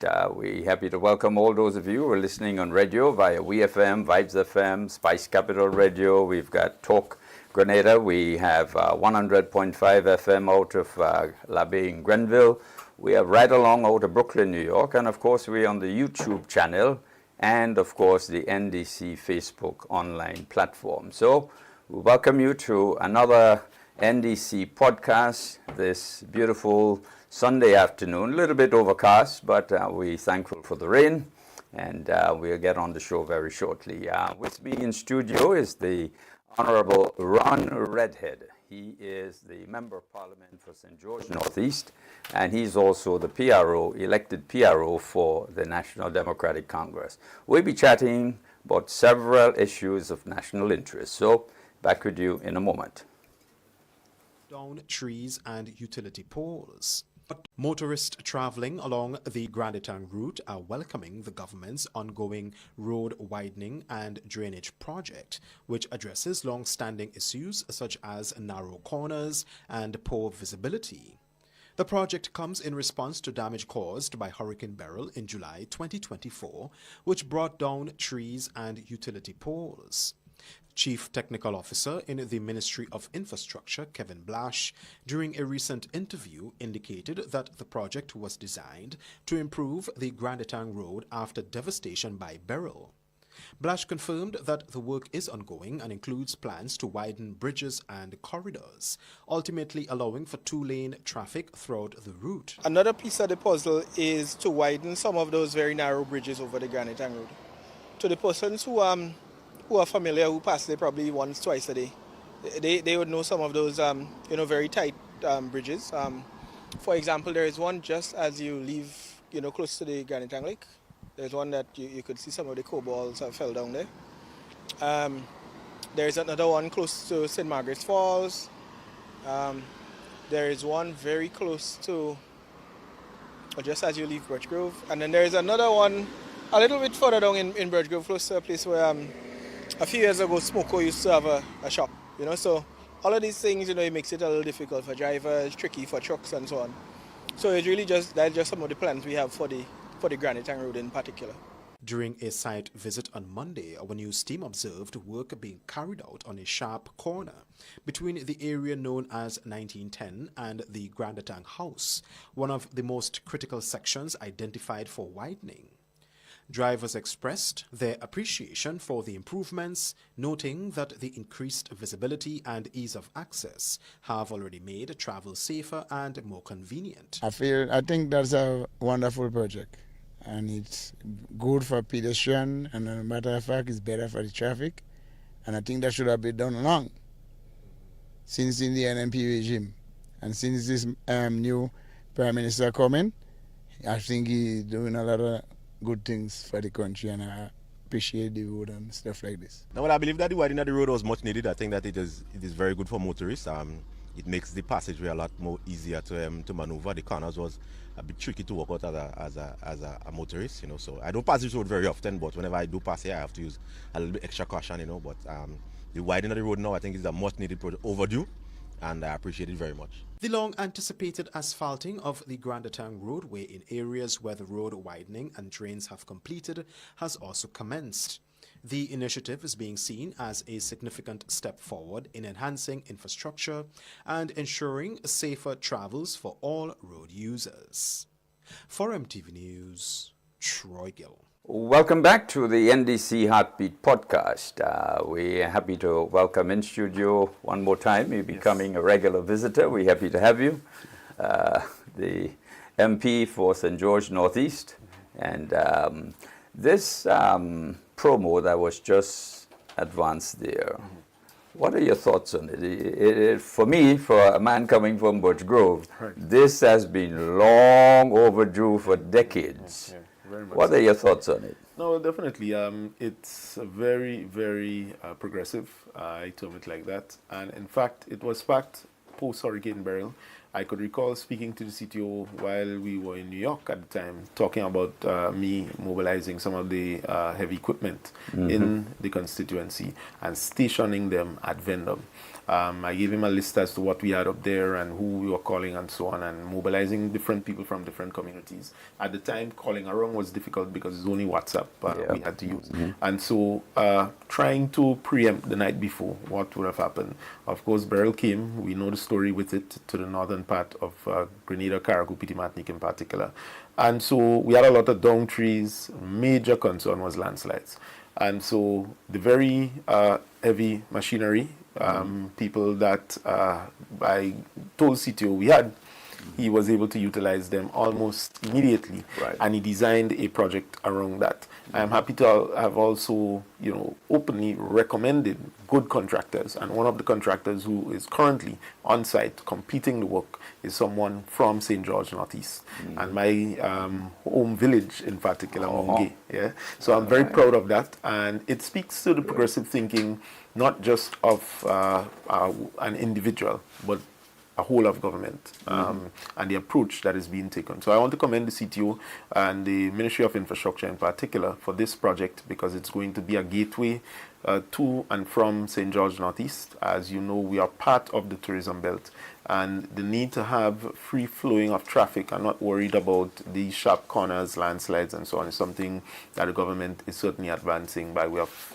We're happy to welcome all those of you who are listening on radio via WeFM, Vibes FM, Spice Capital Radio. We've got Talk Grenada. We have 100.5 FM out of La Baie in Grenville. We have Right Along out of Brooklyn, New York. And of course, we're on the YouTube channel and of course the NDC Facebook online platform. So we welcome you to another NDC podcast this beautiful Sunday afternoon. A little bit overcast, but we're thankful for the rain, and we'll get on the show very shortly. With me in studio is the Honorable Ron Redhead. He is the Member of Parliament for St. George Northeast, and he's also the PRO, elected PRO for the National Democratic Congress. We'll be chatting about several issues of national interest. So back with you in a moment. Down trees and utility poles. But motorists traveling along the Grand Etang route are welcoming the government's ongoing road widening and drainage project, which addresses long-standing issues such as narrow corners and poor visibility. The project comes in response to damage caused by Hurricane Beryl in July 2024, which brought down trees and utility poles. Chief Technical Officer in the Ministry of Infrastructure, Kevin Blash, during a recent interview indicated that the project was designed to improve the Grand Etang Road after devastation by Beryl. Blash confirmed that the work is ongoing and includes plans to widen bridges and corridors, ultimately allowing for two-lane traffic throughout the route. Another piece of the puzzle is to widen some of those very narrow bridges over the Grand Etang Road. To the persons who are familiar, who pass there probably once, twice a day, they would know some of those, very tight bridges. For example, there is one just as you leave, close to the Grand Etang Lake. There's one that you could see some of the cobalts have fell down there. There's another one close to St. Margaret's Falls. There is one very close to, or just as you leave Birch Grove. And then there's another one a little bit further down in Birch Grove, close to a place where a few years ago, Smoko used to have a shop, so all of these things, it makes it a little difficult for drivers, tricky for trucks and so on. So it's really that's just some of the plans we have for the Grand Etang Road in particular. During a site visit on Monday, our news team observed work being carried out on a sharp corner between the area known as 1910 and the Grand Etang House, one of the most critical sections identified for widening. Drivers expressed their appreciation for the improvements, noting that the increased visibility and ease of access have already made travel safer and more convenient. I think that's a wonderful project, and it's good for pedestrians, and as a matter of fact, it's better for the traffic, and I think that should have been done long since in the NMP regime, and since this new Prime Minister coming, I think he's doing a lot of good things for the country, and I appreciate the road and stuff like this. Now, well, I believe that the widening of the road was much needed. I think that it is very good for motorists. It makes the passageway a lot more easier to maneuver. The corners was a bit tricky to walk out as a motorist, So I don't pass this road very often, but whenever I do pass here, I have to use a little bit extra caution, But the widening of the road now, I think, is a much needed project, overdue, and I appreciate it very much. The long-anticipated asphalting of the Grand Etang roadway in areas where the road widening and drains have completed has also commenced. The initiative is being seen as a significant step forward in enhancing infrastructure and ensuring safer travels for all road users. For MTV News, Troy Gill. Welcome back to the NDC Heartbeat podcast. We're happy to welcome in studio one more time. You're becoming a regular visitor. We're happy to have you. The MP for St. George Northeast. And this promo that was just advanced there, what are your thoughts on it? For me, for a man coming from Birch Grove, this has been long overdue for decades. What are your thoughts on it? No, definitely. It's very, very progressive. I term it like that. And in fact, it was sparked post-Hurricane Beryl. I could recall speaking to the CTO while we were in New York at the time, talking about me mobilizing some of the heavy equipment in the constituency and stationing them at Vendom. I gave him a list as to what we had up there and who we were calling and so on, and mobilizing different people from different communities. At the time, calling around was difficult because it's only WhatsApp we had to use. And so trying to preempt the night before what would have happened. Of course, Beryl came. We know the story with it to the northern part of Grenada, Carriacou, Petit Martinique in particular. And so we had a lot of down trees. Major concern was landslides. And so the very heavy machinery, people that I told CTO we had, he was able to utilize them almost immediately. Right. And he designed a project around that. I'm happy to have also, openly recommended good contractors. And one of the contractors who is currently on site completing the work is someone from St. George Northeast. And my home village in particular, Monge. Yeah? So I'm very proud of that. And it speaks to the progressive thinking, not just of an individual, but a whole of government and the approach that is being taken. So I want to commend the CTO and the Ministry of Infrastructure in particular for this project, because it's going to be a gateway to and from St. George Northeast. As you know, we are part of the tourism belt, and the need to have free flowing of traffic and not worried about these sharp corners, landslides and so on is something that the government is certainly advancing by way of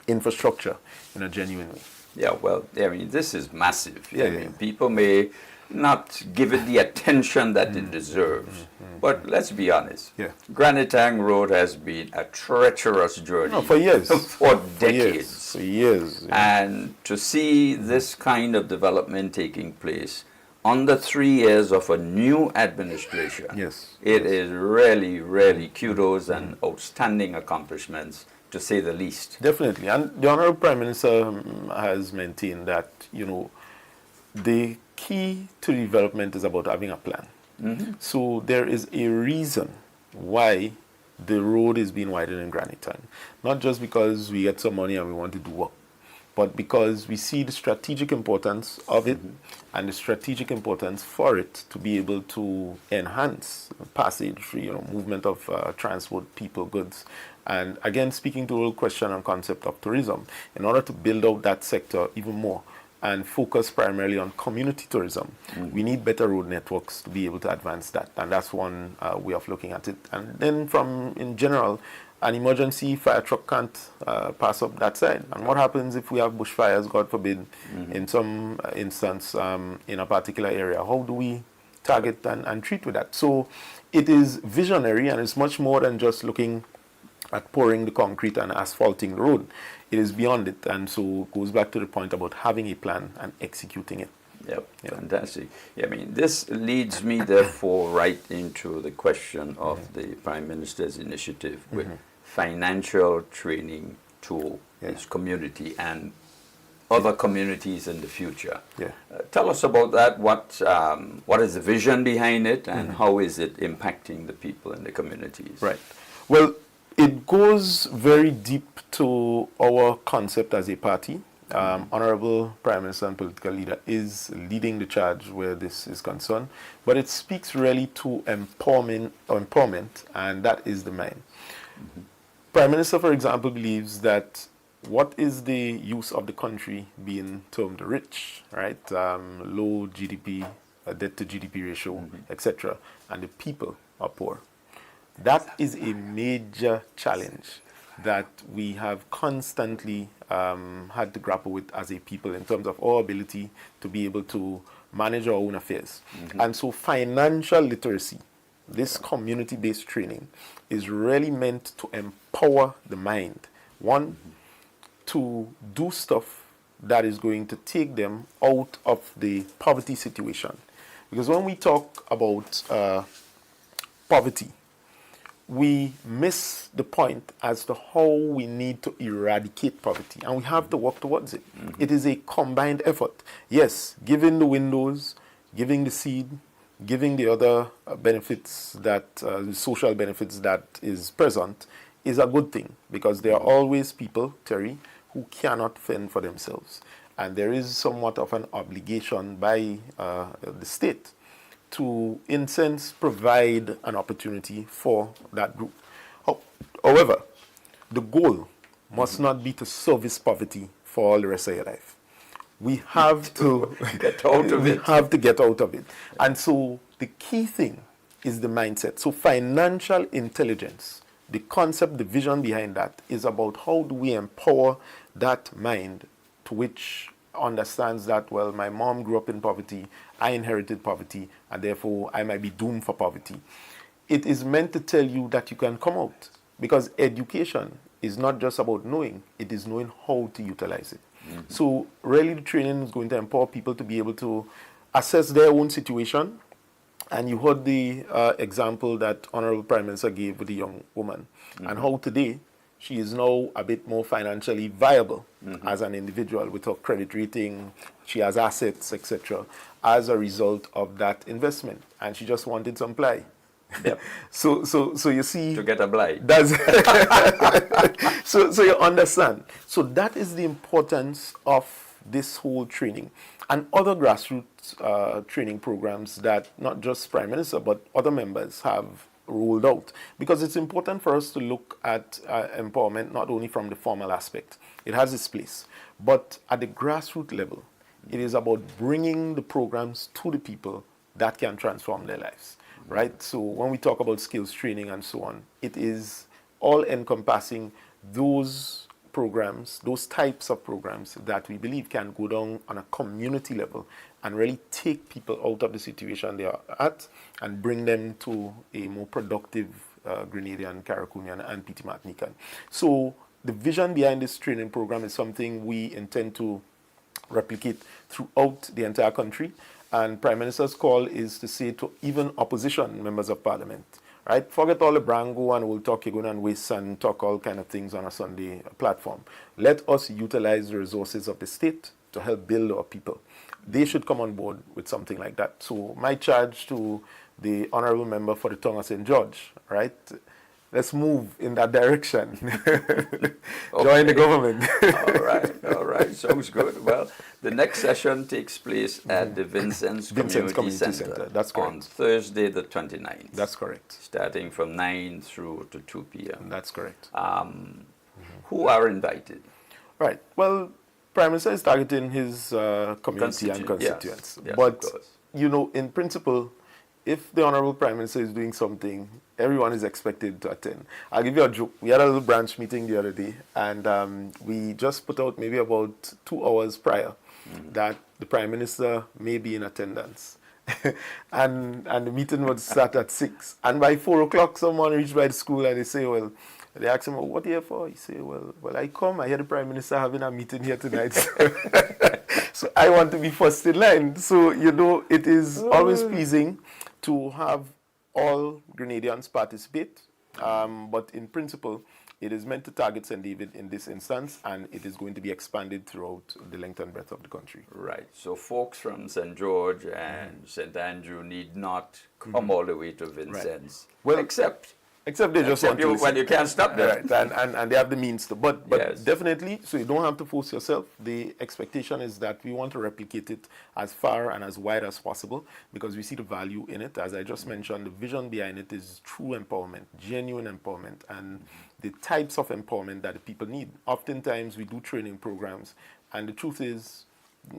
infrastructure in a genuine way. Yeah, well, I mean, this is massive. Yeah, I mean, people may not give it the attention that it deserves. But let's be honest. Yeah. Etang Road has been a treacherous journey. No, for years. For decades. For years. Yeah. And to see this kind of development taking place under 3 years of a new administration, Yes. it is really, really kudos and outstanding accomplishments, to say the least. Definitely. And the Honorable Prime Minister has maintained that, the key to development is about having a plan. So there is a reason why the road is being widened in Granite Town. Not just because we get some money and we want to do work, but because we see the strategic importance of it and the strategic importance for it to be able to enhance passage, movement of transport, people, goods. And again, speaking to the whole question and concept of tourism, in order to build out that sector even more and focus primarily on community tourism, we need better road networks to be able to advance that. And that's one way of looking at it. And then in general, an emergency fire truck can't pass up that side. And what happens if we have bushfires, God forbid, in some instance in a particular area? How do we target and treat with that? So it is visionary, and it's much more than just looking at pouring the concrete and asphalting the road. It is beyond it, and so it goes back to the point about having a plan and executing it. Yep, fantastic. I mean, this leads me therefore right into the question of the Prime Minister's initiative with financial training to his community and other communities in the future. Yeah. Tell us about that. What is the vision behind it, and how is it impacting the people in the communities? Right. Well, it goes very deep to our concept as a party. Honorable Prime Minister and political leader is leading the charge where this is concerned, but it speaks really to empowerment, and that is the main. Prime Minister, for example, believes that what is the use of the country being termed rich, right? Low GDP, debt to GDP ratio, etc., and the people are poor. That is a major challenge that we have constantly had to grapple with as a people in terms of our ability to be able to manage our own affairs. And so financial literacy, this community-based training, is really meant to empower the mind. One, to do stuff that is going to take them out of the poverty situation. Because when we talk about poverty, we miss the point as to how we need to eradicate poverty, and we have to work towards it. It is a combined effort. Yes, giving the windows, giving the seed, giving the other benefits that, the social benefits that is present is a good thing, because there are always people, Terry, who cannot fend for themselves. And there is somewhat of an obligation by the state to, in sense, provide an opportunity for that group. However, the goal must not be to service poverty for all the rest of your life. We have to Get out of we it. have to get out of it. And so the key thing is the mindset. So financial intelligence, the concept, the vision behind that is about how do we empower that mind to which understands that, well, my mom grew up in poverty, I inherited poverty, and therefore I might be doomed for poverty. It is meant to tell you that you can come out, because education is not just about knowing, it is knowing how to utilize it. So really the training is going to empower people to be able to assess their own situation. And you heard the example that Honorable Prime Minister gave with the young woman, and how today she is now a bit more financially viable as an individual with her credit rating, she has assets, etc., as a result of that investment. And she just wanted some ply. Yep. So you see, To get a blight. that's so you understand. So that is the importance of this whole training and other grassroots training programs that not just Prime Minister but other members have rolled out, because it's important for us to look at empowerment not only from the formal aspect. It has its place, but at the grassroots level, it is about bringing the programs to the people that can transform their lives. Right? So when we talk about skills training and so on, it is all encompassing those programs, those types of programs that we believe can go down on a community level and really take people out of the situation they are at and bring them to a more productive Grenadian, Caracunian, and PT Martinican. So the vision behind this training program is something we intend to replicate throughout the entire country. And Prime Minister's call is to say to even opposition members of Parliament, right? Forget all the brango and we'll talk Egun and Waste and talk all kind of things on a Sunday platform. Let us utilize the resources of the state to help build our people. They should come on board with something like that. So my charge to the honourable member for the tongue of St. George, right? Let's move in that direction. Join the government. All right, sounds good. Well, the next session takes place at the Vincent's Community Center. That's correct. On Thursday the 29th. That's correct. Starting from 9 through to 2 p.m. That's correct. Who are invited? Right. Well, Prime Minister is targeting his community and constituents. Yes, but, you know, in principle, if the Honorable Prime Minister is doing something, everyone is expected to attend. I'll give you a joke. We had a little branch meeting the other day, and we just put out maybe about 2 hours prior that the Prime Minister may be in attendance. and the meeting would start at 6. And by 4 o'clock, someone reached by the school and they say, well, they ask him, well, what are you here for? He say, well, I come. I hear the Prime Minister having a meeting here tonight. So I want to be first in line. So, you know, it is always pleasing to have all Grenadians participate. But in principle, it is meant to target St. David in this instance, and it is going to be expanded throughout the length and breadth of the country. Right. So folks from St. George and St. Andrew need not come all the way to Vincent's. Well, except they just want to when you can't stop them. Right, and they have the means to. But Yes. definitely, so you don't have to force yourself. The expectation is that we want to replicate it as far and as wide as possible because we see the value in it. As I just mentioned, the vision behind it is true empowerment, genuine empowerment, and the types of empowerment that the people need. Oftentimes, we do training programs, and the truth is,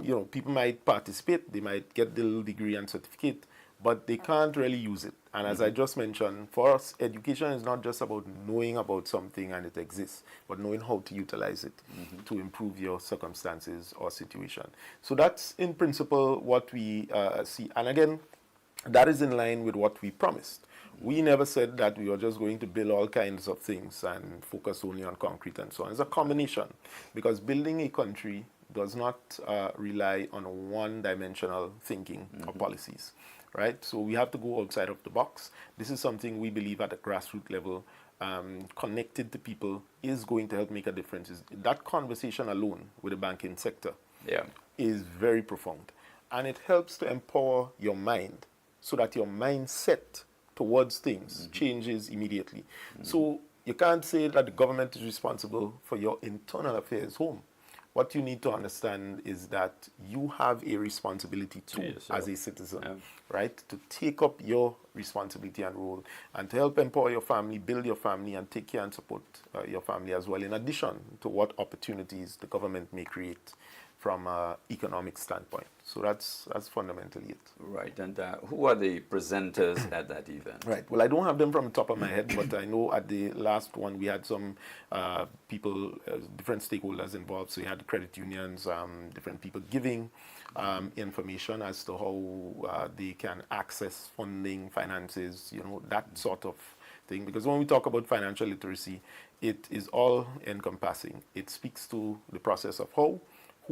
you know, people might participate, they might get the little degree and certificate, but they can't really use it. And as I just mentioned, for us, education is not just about knowing about something and it exists, but knowing how to utilize it to improve your circumstances or situation. So that's in principle what we see. And again, that is in line with what we promised. We never said that we were just going to build all kinds of things and focus only on concrete and so on. It's a combination, because building a country does not rely on one-dimensional thinking or policies. Right? So we have to go outside of the box. This is something we believe at the grassroots level, connected to people, is going to help make a difference. That conversation alone with the banking sector is very profound. And it helps to empower your mind so that your mindset towards things changes immediately. So you can't say that the government is responsible for your internal affairs home. What you need to understand is that you have a responsibility too as a citizen, right? To take up your responsibility and role and to help empower your family, build your family, and take care and support your family as well, in addition to what opportunities the government may create from an economic standpoint. So that's fundamentally it. Right, and who are the presenters at that event? Right. Well, I don't have them from the top of my head, but I know at the last one we had some people, different stakeholders involved. So we had credit unions, different people giving information as to how they can access funding, finances, that sort of thing. Because when we talk about financial literacy, it is all encompassing. It speaks to the process of who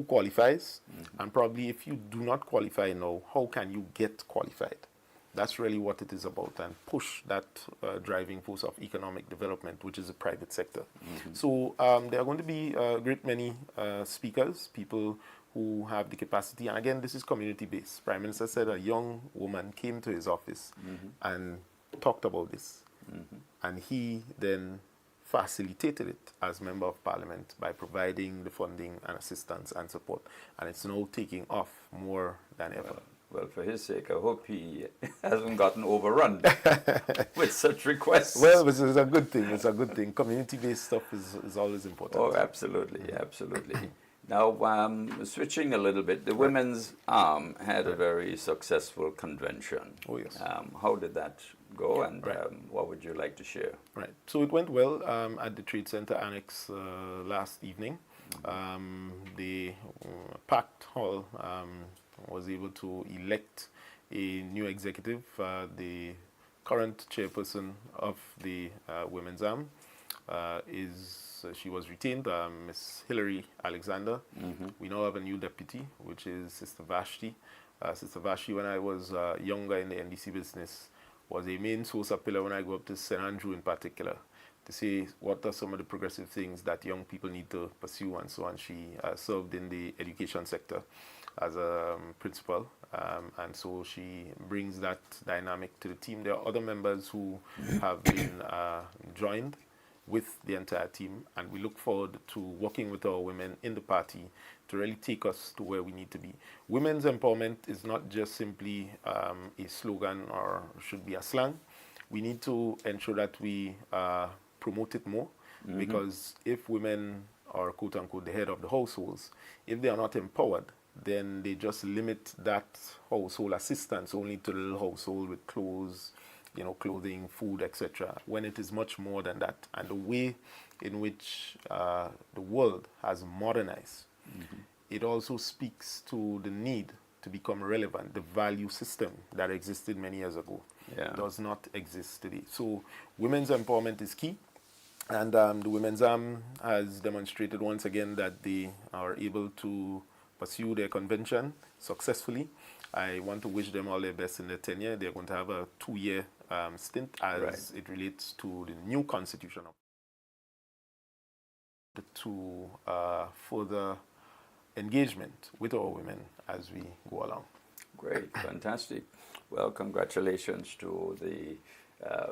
qualifies, and probably if you do not qualify now, how can you get qualified? That's really what it is about, and push that driving force of economic development, which is the private sector. So there are going to be a great many speakers, people who have the capacity, and again, this is community-based. Prime Minister said a young woman came to his office and talked about this, and he then facilitated it as Member of Parliament by providing the funding and assistance and support. And it's now taking off more than ever. Well, for his sake, I hope he hasn't gotten overrun with such requests. Well, this is a good thing. It's a good thing. Community-based stuff is always important. Oh, absolutely, absolutely. Now, switching a little bit, the Women's Arm had a very successful convention. Oh, yes. How did that go, and what would you like to share? Right. So it went well at the Trade Center Annex last evening. The packed hall was able to elect a new executive, the current chairperson of the Women's Arm. She was retained, Miss Hilary Alexander. We now have a new deputy, which is Sister Vashti. Sister Vashti, when I was younger in the NDC business, was a main source of pillar when I go up to St. Andrew in particular, to say what are some of the progressive things that young people need to pursue and so on. She served in the education sector as a principal, and so she brings that dynamic to the team. There are other members who have been joined with the entire team, and we look forward to working with our women in the party to really take us to where we need to be. Women's empowerment is not just simply a slogan or should be a slang. We need to ensure that we promote it more, because if women are quote-unquote the head of the households, if they are not empowered, then they just limit that household assistance only to the little household with clothes, clothing, food, etc., when it is much more than that. And the way in which the world has modernized, it also speaks to the need to become relevant. The value system that existed many years ago does not exist today. So women's empowerment is key. And the Women's Arm has demonstrated once again that they are able to pursue their convention successfully. I want to wish them all their best in their tenure. They're going to have a 2-year stint as it relates to the new constitution to further engagement with our women as we go along. Great, fantastic. Well, congratulations to the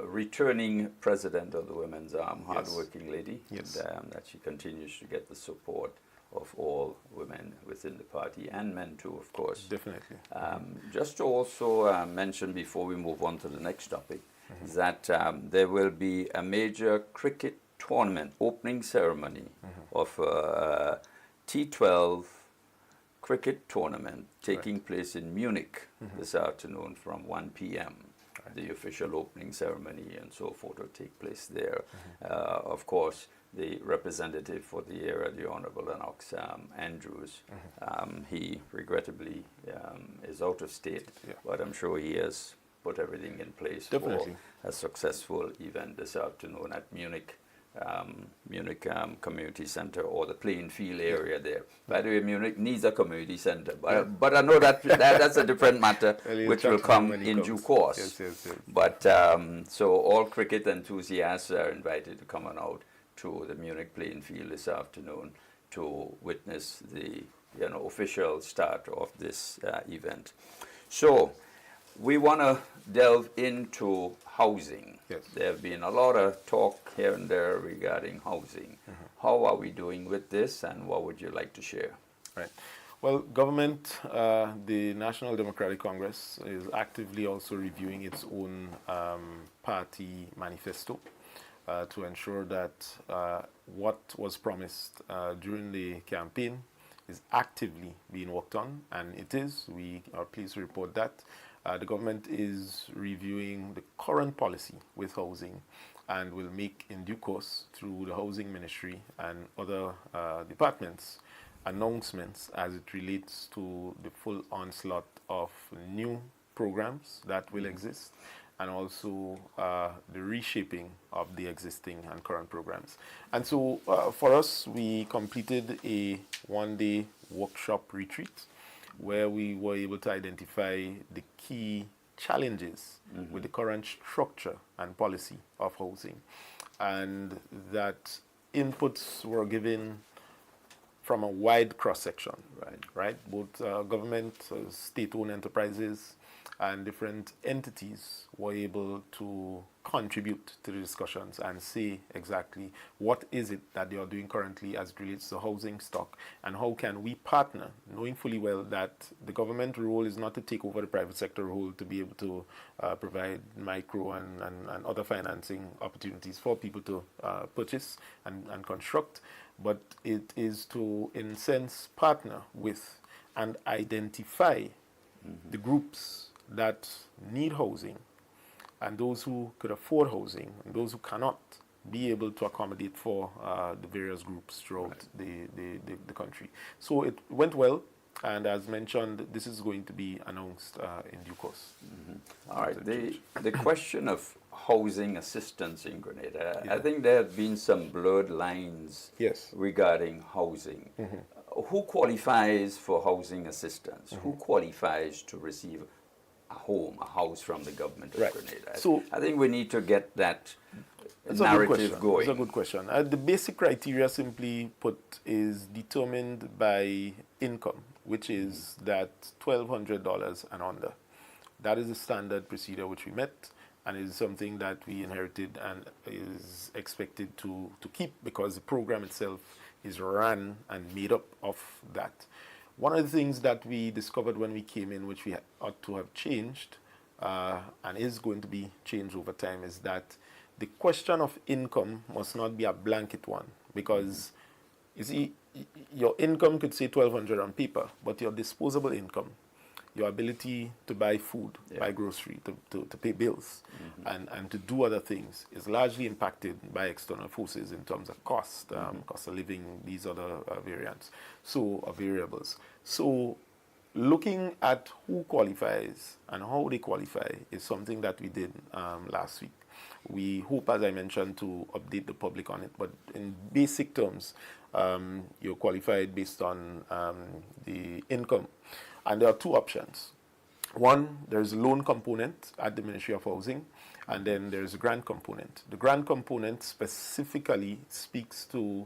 returning president of the Women's Arm, hardworking lady, and that she continues to get the support of all women within the party, and men too, of course. Definitely. Just to also mention before we move on to the next topic, that there will be a major cricket tournament opening ceremony of T12 cricket tournament taking place in Munich this afternoon from 1 p.m. The official opening ceremony and so forth will take place there. Of course, the representative for the area, the Honorable Lennox Andrews, he regrettably is out of state, but I'm sure he has put everything in place for a successful event this afternoon at Munich Community Center, or the playing field area there. By the way, Munich needs a community center, but I know that's a different matter, which will come in due course. But so all cricket enthusiasts are invited to come on out to the Munich playing field this afternoon to witness the official start of this event. So we want to delve into housing. There have been a lot of talk here and there regarding housing. How are we doing with this, and what would you like to share? Right. Well, government, the National Democratic Congress, is actively also reviewing its own party manifesto to ensure that what was promised during the campaign is actively being worked on, and it is. We are pleased to report that the government is reviewing the current policy with housing and will make in due course through the Housing Ministry and other departments announcements as it relates to the full onslaught of new programs that will exist, and also the reshaping of the existing and current programs. And so for us, we completed a one-day workshop retreat where we were able to identify the key challenges with the current structure and policy of housing, and that inputs were given from a wide cross-section, right? Both government, state-owned enterprises, and different entities were able to contribute to the discussions and say exactly what is it that they are doing currently as it relates to housing stock, and how can we partner, knowing fully well that the government role is not to take over the private sector role to be able to provide micro and other financing opportunities for people to purchase and construct, but it is to, in a sense, partner with and identify the groups that need housing, and those who could afford housing, and those who cannot, be able to accommodate for the various groups throughout the country. So it went well, and as mentioned, this is going to be announced in due course. All right, the question of housing assistance in Grenada, I think there have been some blurred lines regarding housing. Who qualifies for housing assistance? Who qualifies to receive a home, a house from the government of Grenada? So I think we need to get that narrative going. That's a good question. The basic criteria, simply put, is determined by income, which is that $1,200 and under. That is the standard procedure which we met, and is something that we inherited and is expected to keep, because the program itself is run and made up of that. One of the things that we discovered when we came in, which we ought to have changed, and is going to be changed over time, is that the question of income must not be a blanket one, because you see, your income could say $1,200 on paper, but your disposable income, your ability to buy food, buy grocery, to pay bills, and to do other things is largely impacted by external forces in terms of cost, cost of living, these other variables. So looking at who qualifies and how they qualify is something that we did last week. We hope, as I mentioned, to update the public on it, but in basic terms, you're qualified based on the income. And there are two options. One, there's a loan component at the Ministry of Housing, and then there's a grant component. The grant component specifically speaks to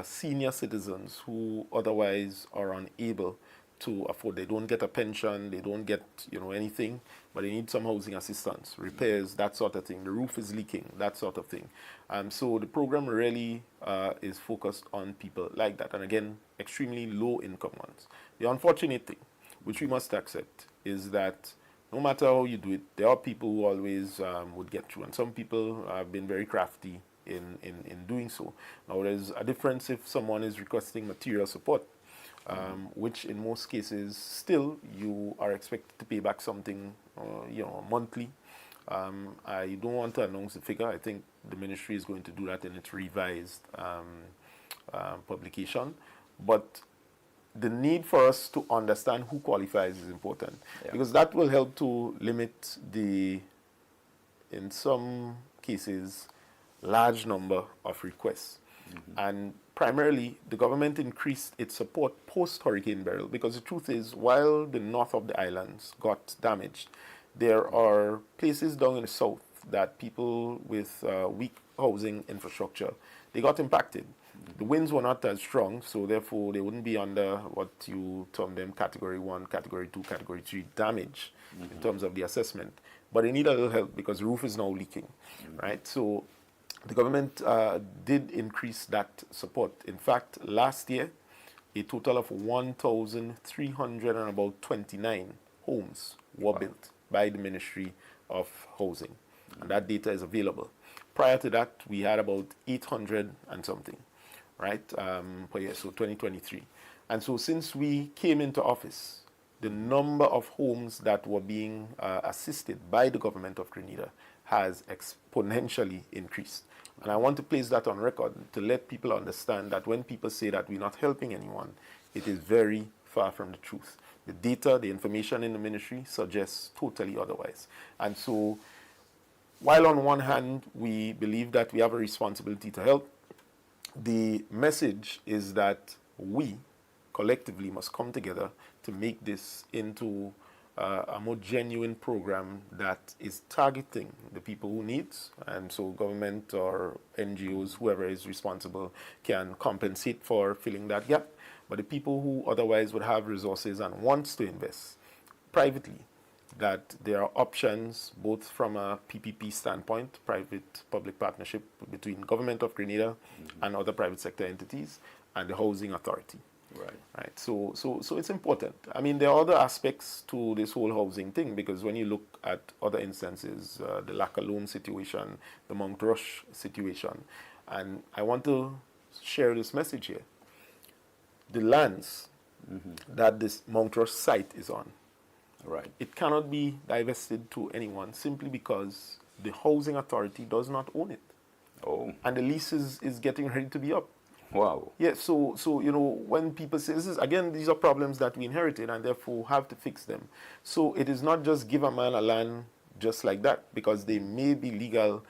senior citizens who otherwise are unable to afford. They don't get a pension, they don't get anything, but they need some housing assistance, repairs, that sort of thing. The roof is leaking, that sort of thing. So the program really is focused on people like that, and again, extremely low income ones. The unfortunate thing, which we must accept, is that no matter how you do it, there are people who always would get through, and some people have been very crafty in doing so. Now, there's a difference if someone is requesting material support, which in most cases still you are expected to pay back something monthly. I don't want to announce the figure. I think the ministry is going to do that in its revised publication, but the need for us to understand who qualifies is important, because that will help to limit the, in some cases, large number of requests. And primarily, the government increased its support post-Hurricane Beryl, because the truth is, while the north of the islands got damaged, there are places down in the south that people with weak housing infrastructure, they got impacted. The winds were not as strong, so therefore they wouldn't be under what you term them Category 1, Category 2, Category 3 damage in terms of the assessment. But they need a little help because the roof is now leaking, right? So the government did increase that support. In fact, last year, a total of 1,329 homes were built by the Ministry of Housing, and that data is available. Prior to that, we had about 800 and something, right, per year, so 2023. And so since we came into office, the number of homes that were being assisted by the government of Grenada has exponentially increased. And I want to place that on record to let people understand that when people say that we're not helping anyone, it is very far from the truth. The data, the information in the ministry suggests totally otherwise. And so, while on one hand, we believe that we have a responsibility to help, the message is that we collectively must come together to make this into a more genuine program that is targeting the people who need, and so government or NGOs, whoever is responsible, can compensate for filling that gap. But the people who otherwise would have resources and wants to invest privately, that there are options both from a PPP standpoint, private-public partnership between government of Grenada and other private sector entities, and the housing authority. Right. So it's important. I mean, there are other aspects to this whole housing thing, because when you look at other instances, the Lac Alone situation, the Mount Rush situation, and I want to share this message here. The lands that this Mount Rush site is on, it cannot be divested to anyone simply because the housing authority does not own it. Oh. And the lease is getting ready to be up. Wow. Yeah, so you know, when people say, these are problems that we inherited and therefore have to fix them. So it is not just give a man a land just like that, because there may be legal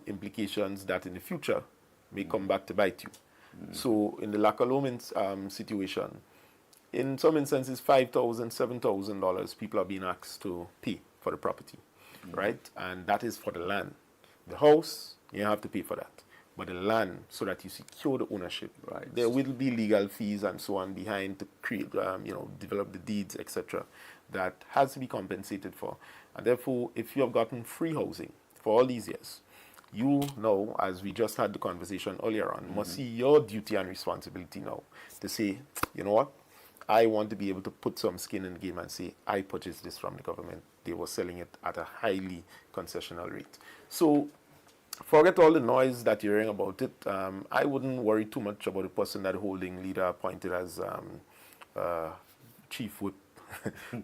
implications that in the future may come back to bite you. So in the Lac Alone situation, in some instances, $5,000, $7,000 people are being asked to pay for the property, right? And that is for the land. The house, you have to pay for that. But the land, so that you secure the ownership, there will be legal fees and so on behind to create, develop the deeds, etc., that has to be compensated for. And therefore, if you have gotten free housing for all these years, you know, as we just had the conversation earlier on, must see your duty and responsibility now to say, you know what, I want to be able to put some skin in the game and say, I purchased this from the government. They were selling it at a highly concessional rate. So, forget all the noise that you're hearing about it. I wouldn't worry too much about the person that the holding leader appointed as chief whip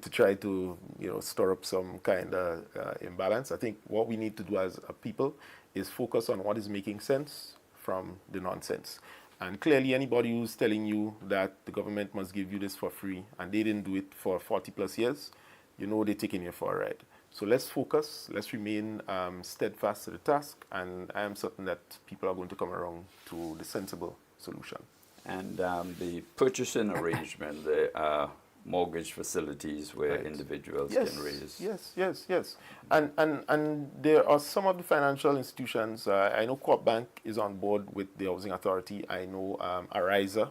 to try to, stir up some kind of imbalance. I think what we need to do as a people is focus on what is making sense from the nonsense. And clearly, anybody who's telling you that the government must give you this for free and they didn't do it for 40 plus years, they're taking you for a ride. So let's focus, let's remain steadfast to the task, and I am certain that people are going to come around to the sensible solution. And the purchasing arrangement, the mortgage facilities where individuals can raise. Yes. And there are some of the financial institutions, I know Coop Bank is on board with the Housing Authority. I know Ariza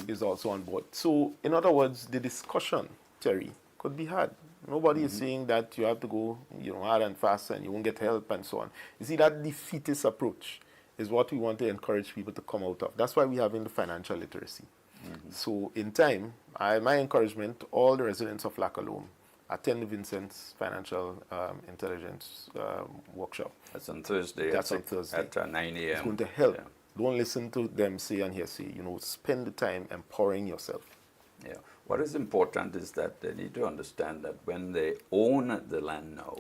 is also on board. So in other words, the discussion, Terry, could be had. Nobody is saying that you have to go, hard and fast and you won't get help and so on. You see, that defeatist approach is what we want to encourage people to come out of. That's why we're having the financial literacy. So in time, my encouragement to all the residents of Lac Alone, attend the Vincent's Financial Intelligence Workshop. That's on Thursday. That's on Thursday. At 9 a.m. It's going to help. Yeah. Don't listen to them say and hearsay. Spend the time empowering yourself. Yeah. What is important is that they need to understand that when they own the land now,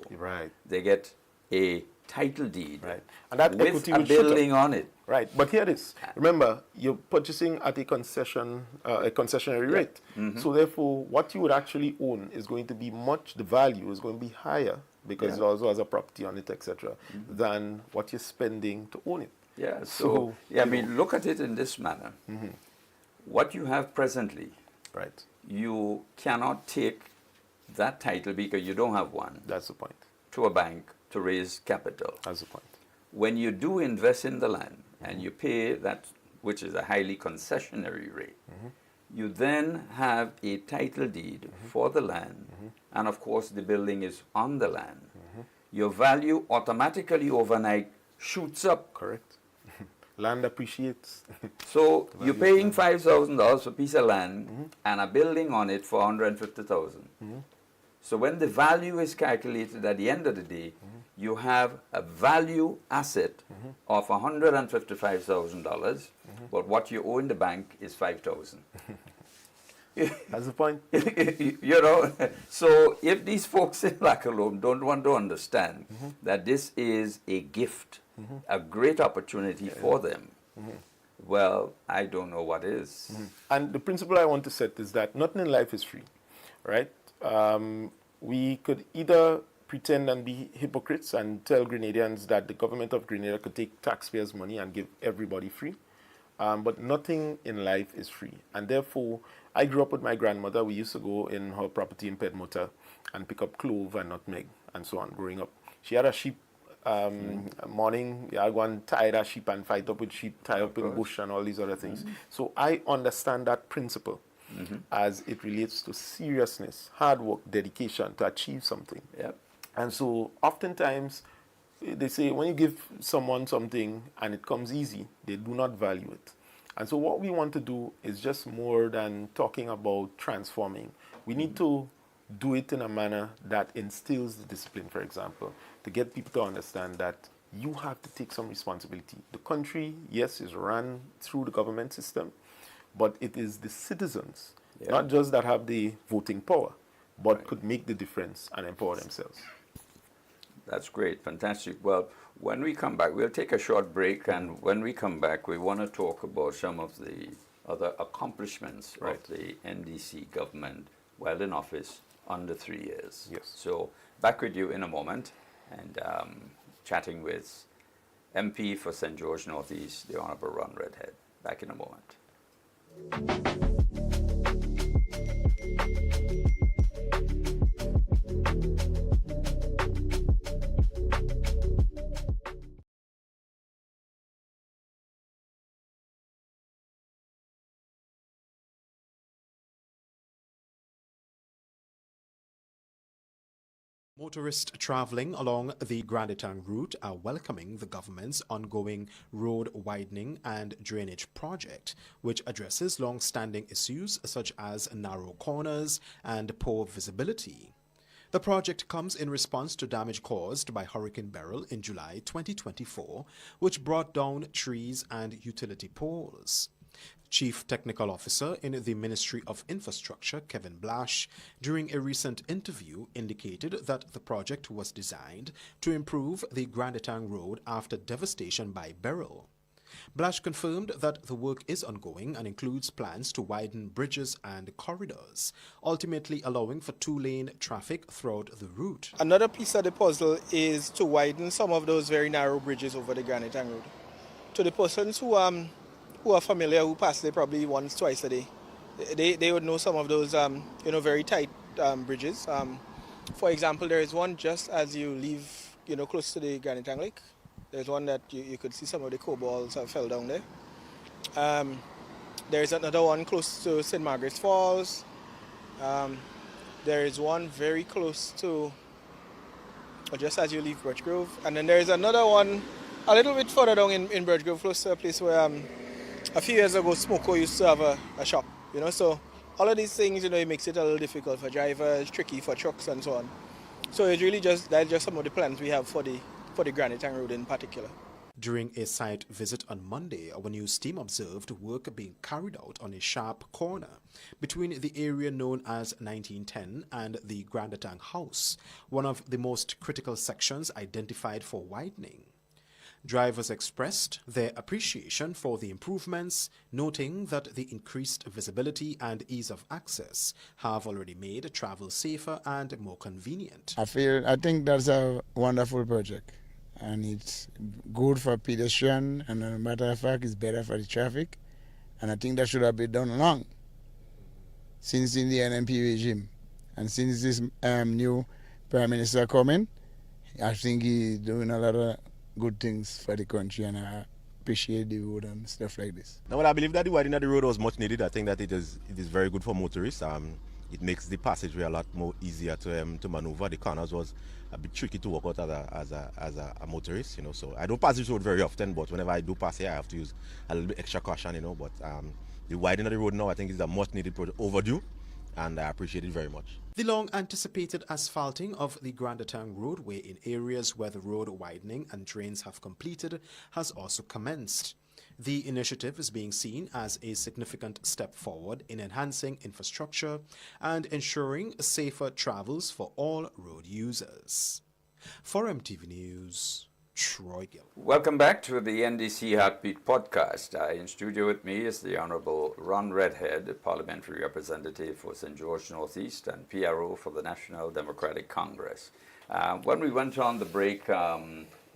they get a title deed and that with equity a will building on it. Right, but here it is. Remember, you're purchasing at a concessionary rate. So therefore, what you would actually own is going to be the value is going to be higher, because it also has a property on it, etc., than what you're spending to own it. Yeah, so I mean, look at it in this manner. What you have presently, you cannot take that title because you don't have one. That's the point. To a bank to raise capital. That's the point. When you do invest in the land and you pay that, which is a highly concessionary rate, you then have a title deed for the land, and of course the building is on the land. Your value automatically overnight shoots up. Correct. Land appreciates. So you're paying $5,000 for a piece of land and a building on it for $150,000. So when the value is calculated at the end of the day, you have a value asset of $155,000, but what you owe in the bank is $5,000. That's the point. You know, so if these folks in Lackalome don't want to understand that this is a gift, a great opportunity for them, well, I don't know what is. And the principle I want to set is that nothing in life is free, right? We could either pretend and be hypocrites and tell Grenadians that the government of Grenada could take taxpayers' money and give everybody free. But nothing in life is free. And therefore, I grew up with my grandmother. We used to go in her property in Pedmota and pick up clove and nutmeg and so on growing up. She had a sheep morning. I go and tie that sheep and fight up with sheep, tie up in bush and all these other things. So I understand that principle as it relates to seriousness, hard work, dedication to achieve something. Yep. And so oftentimes they say when you give someone something and it comes easy, they do not value it. And so what we want to do is just more than talking about transforming. We need to do it in a manner that instills the discipline, for example, to get people to understand that you have to take some responsibility. The country, yes, is run through the government system, but it is the citizens, not just that have the voting power, but could make the difference and empower themselves. That's great, fantastic. Well, when we come back, we'll take a short break, and when we come back, we want to talk about some of the other accomplishments of the NDC government while in office under 3 years. Yes. So back with you in a moment, and chatting with MP for St. George Northeast, the Honourable Ron Redhead. Back in a moment. Motorists traveling along the Grand Etang route are welcoming the government's ongoing road widening and drainage project, which addresses long-standing issues such as narrow corners and poor visibility. The project comes in response to damage caused by Hurricane Beryl in July 2024, which brought down trees and utility poles. Chief Technical Officer in the Ministry of Infrastructure, Kevin Blash, during a recent interview indicated that the project was designed to improve the Grand Etang Road after devastation by Beryl. Blash confirmed that the work is ongoing and includes plans to widen bridges and corridors, ultimately allowing for two-lane traffic throughout the route. Another piece of the puzzle is to widen some of those very narrow bridges over the Grand Etang Road. To the persons who are familiar, who pass there probably once, twice a day, they would know some of those very tight bridges. For example, there is one just as you leave close to the Grand Etang Lake. There's one that you could see some of the cobalts have fell down there. There's another one close to St. Margaret's Falls. There is one very close to, or just as you leave Birch Grove. And then there's another one a little bit further down in Birch Grove, close to a place where a few years ago Smoko used to have a shop. So all of these things, it makes it a little difficult for drivers, tricky for trucks and so on. So it's really that's just some of the plans we have for the Grand Etang Road in particular. During a site visit on Monday, our news team observed work being carried out on a sharp corner between the area known as 1910 and the Grand Etang House, one of the most critical sections identified for widening. Drivers expressed their appreciation for the improvements, noting that the increased visibility and ease of access have already made travel safer and more convenient. I think that's a wonderful project, and it's good for pedestrians, and as a matter of fact, it's better for the traffic, and I think that should have been done long since in the NMP regime, and since this new Prime Minister coming, I think he's doing a lot of good things for the country, and I appreciate the road and stuff like this. Now, well, I believe that the widening of the road was much needed. I think that it is very good for motorists. It makes the passageway a lot more easier to maneuver. The corners was a bit tricky to walk out as a motorist, So I don't pass this road very often, but whenever I do pass here, I have to use a little bit extra caution, But the widening of the road now, I think, is a much needed project, overdue, and I appreciate it very much. The long-anticipated asphalting of the Grand Etang roadway in areas where the road widening and drains have completed has also commenced. The initiative is being seen as a significant step forward in enhancing infrastructure and ensuring safer travels for all road users. For MTV News, Troy Gill. Welcome back to the NDC Heartbeat podcast. In studio with me is the Honorable Ron Redhead, the Parliamentary Representative for St. George Northeast and PRO for the National Democratic Congress. When we went on the break,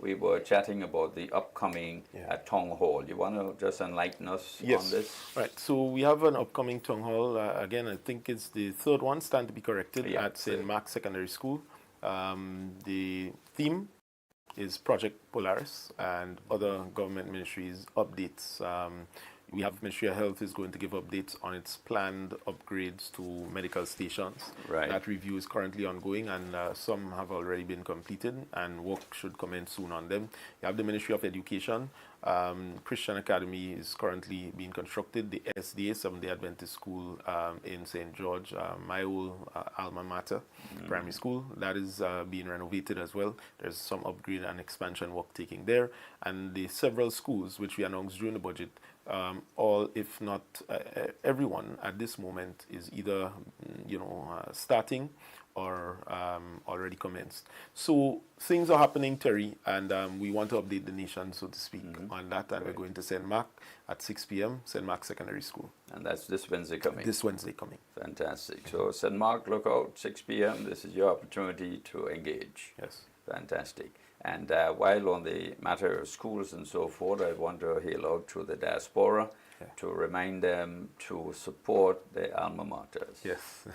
we were chatting about the upcoming town hall. You want to just enlighten us on this? Right. So we have an upcoming town hall. Again, I think it's the third one, stand to be corrected, at St. Mark's Secondary School. The theme is Project Polaris and other government ministries updates. We have Ministry of Health is going to give updates on its planned upgrades to medical stations. Right. That review is currently ongoing, and some have already been completed, and work should commence soon on them. You have the Ministry of Education. Christian Academy is currently being constructed. The SDA, Seventh-day Adventist School in St. George, my old alma mater, primary school, that is being renovated as well. There's some upgrade and expansion work taking there. And the several schools which we announced during the budget, all, if not everyone at this moment, is either starting or already commenced. So things are happening, Terry, and we want to update the nation, so to speak, on that. And we're going to St. Mark at 6 p.m., St. Mark Secondary School. And that's this Wednesday coming? This Wednesday coming. Fantastic. So St. Mark, look out, 6 p.m. This is your opportunity to engage. Yes. Fantastic. And while on the matter of schools and so forth, I want to hail out to the diaspora to remind them to support their alma maters. Yes.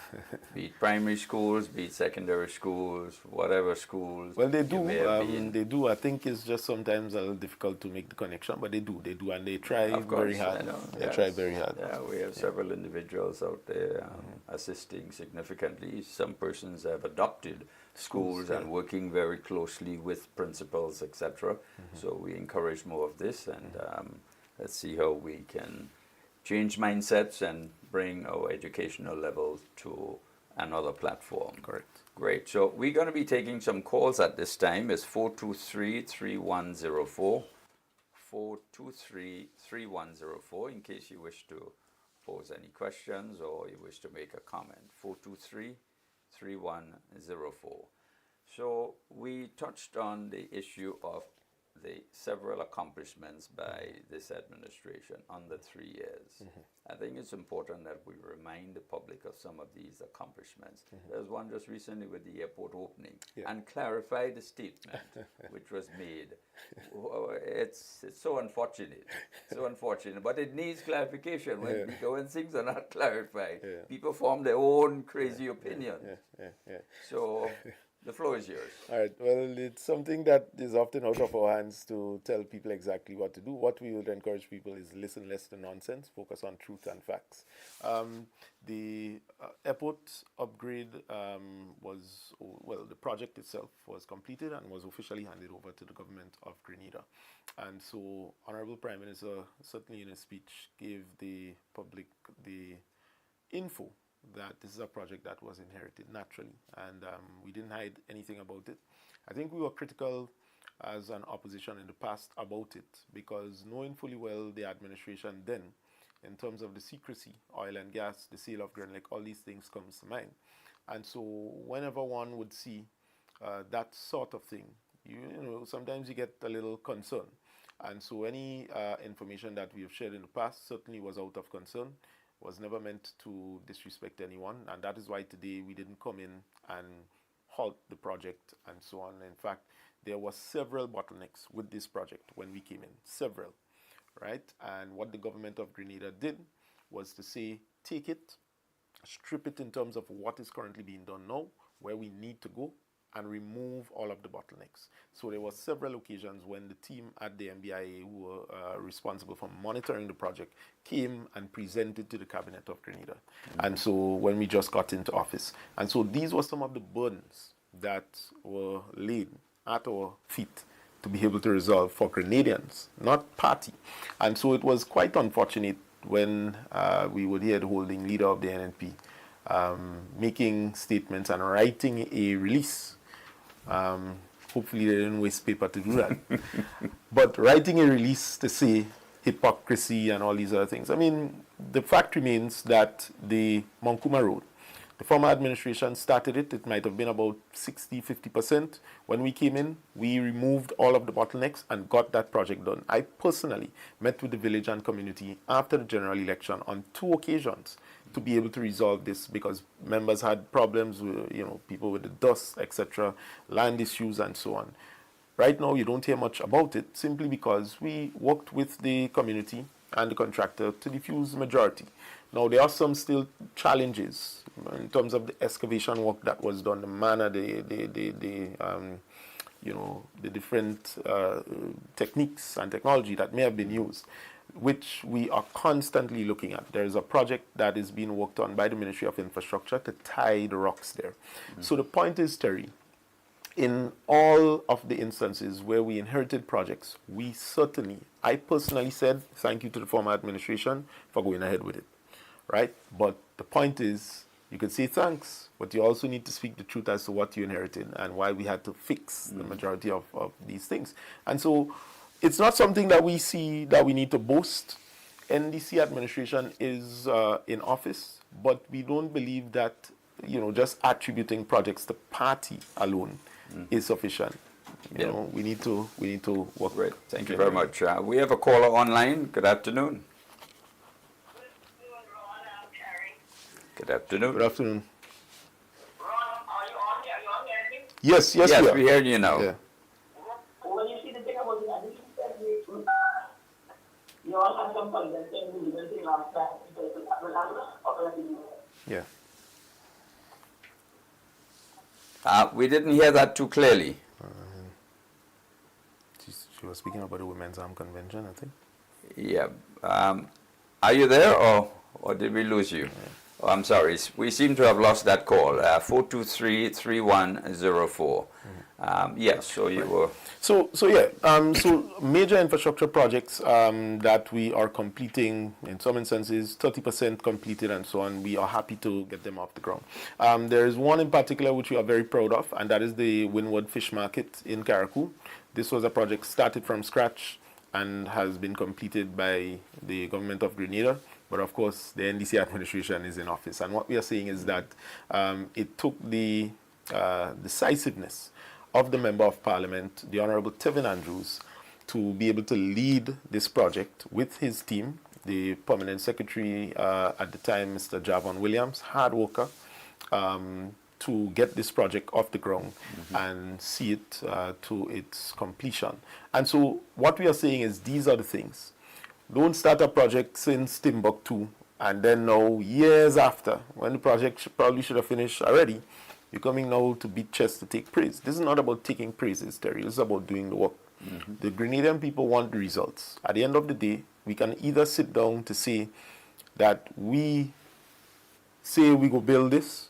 Be it primary schools, be it secondary schools, whatever schools. Well, they do. They do. I think it's just sometimes a little difficult to make the connection, but they do. They do, and they try very hard. They try very hard. Yeah, we have several individuals out there assisting significantly. Some persons have adopted schools and working very closely with principals, etc. So we encourage more of this, and let's see how we can change mindsets and bring our educational level to another platform. Correct. Great. So we're going to be taking some calls at this time. It's 423-3104. 423-3104 in case you wish to pose any questions or you wish to make a comment. 423-3104. So we touched on the issue of the several accomplishments by this administration under 3 years. I think it's important that we remind the public of some of these accomplishments. There's one just recently with the airport opening and clarify the statement which was made. It's so unfortunate. So unfortunate. But it needs clarification when things are not clarified. People form their own crazy opinions. So the floor is yours. All right. Well, it's something that is often out of our hands to tell people exactly what to do. What we would encourage people is listen less to nonsense, focus on truth and facts. The airport upgrade the project itself was completed and was officially handed over to the government of Grenada. And so, Honorable Prime Minister, certainly in his speech, gave the public the info that this is a project that was inherited naturally, and we didn't hide anything about it. I think we were critical as an opposition in the past about it, because knowing fully well the administration then, in terms of the secrecy, oil and gas, the sale of Grand Lake, all these things comes to mind. And so whenever one would see that sort of thing, you know, sometimes you get a little concern. And so any information that we have shared in the past certainly was out of concern, was never meant to disrespect anyone, and that is why today we didn't come in and halt the project and so on. In fact, there were several bottlenecks with this project when we came in, several, right? And what the government of Grenada did was to say, take it, strip it in terms of what is currently being done now, where we need to go, and remove all of the bottlenecks. So there were several occasions when the team at the MBIA, who were responsible for monitoring the project, came and presented to the Cabinet of Grenada. And so when we just got into office. And so these were some of the burdens that were laid at our feet to be able to resolve for Grenadians, not party. And so it was quite unfortunate when we would hear the holding leader of the NNP making statements and writing a release. Hopefully they didn't waste paper to do that. But writing a release to say hypocrisy and all these other things. I mean, the fact remains that the Monkuma Road, the former administration started it. It might have been about 50%. When we came in, we removed all of the bottlenecks and got that project done. I personally met with the village and community after the general election on 2 occasions to be able to resolve this, because members had problems with, people with the dust, etc., land issues and so on. Right now, you don't hear much about it simply because we worked with the community and the contractor to diffuse the majority. Now, there are some still challenges in terms of the excavation work that was done, the manner, the different techniques and technology that may have been used, which we are constantly looking at. There is a project that is being worked on by the Ministry of Infrastructure to tie the rocks there. So the point is, Terry, in all of the instances where we inherited projects, I personally said thank you to the former administration for going ahead with it, right? But the point is, you can say thanks, but you also need to speak the truth as to what you inherited and why we had to fix the majority of these things. And so it's not something that we see that we need to boast. NDC administration is in office, but we don't believe that just attributing projects to party alone is sufficient. You know, we need to work. Great. Thank you very much. We have a caller online. Good afternoon. Good afternoon. Good afternoon. Ron, are you on here? Are you on here? Yes, Yes, we are. we hear you now. Yeah. When you see the thing about the addition, you all have some fun. That's the legal thing last time. Yeah. We didn't hear that too clearly. She was speaking about the Women's Armed Convention, I think. Yeah. Are you there, or did we lose you? Oh, I'm sorry. We seem to have lost that call. 423-3104. Yes, so you were... So major infrastructure projects that we are completing, in some instances 30% completed and so on, we are happy to get them off the ground. There is one in particular which we are very proud of, and that is the Windward Fish Market in Karakou. This was a project started from scratch and has been completed by the government of Grenada. But of course, the NDC administration is in office. And what we are saying is that it took the decisiveness of the Member of Parliament, the Honorable Tevin Andrews, to be able to lead this project with his team, the Permanent Secretary at the time, Mr. Javon Williams, hard worker, to get this project off the ground and see it to its completion. And so what we are saying is these are the things. Don't start a project since Timbuktu and then now, years after, when the project probably should have finished already, you're coming now to beat chest to take praise. This is not about taking praises, Terry. This is about doing the work. The Grenadian people want the results. At the end of the day, we can either sit down to say that we say we go build this,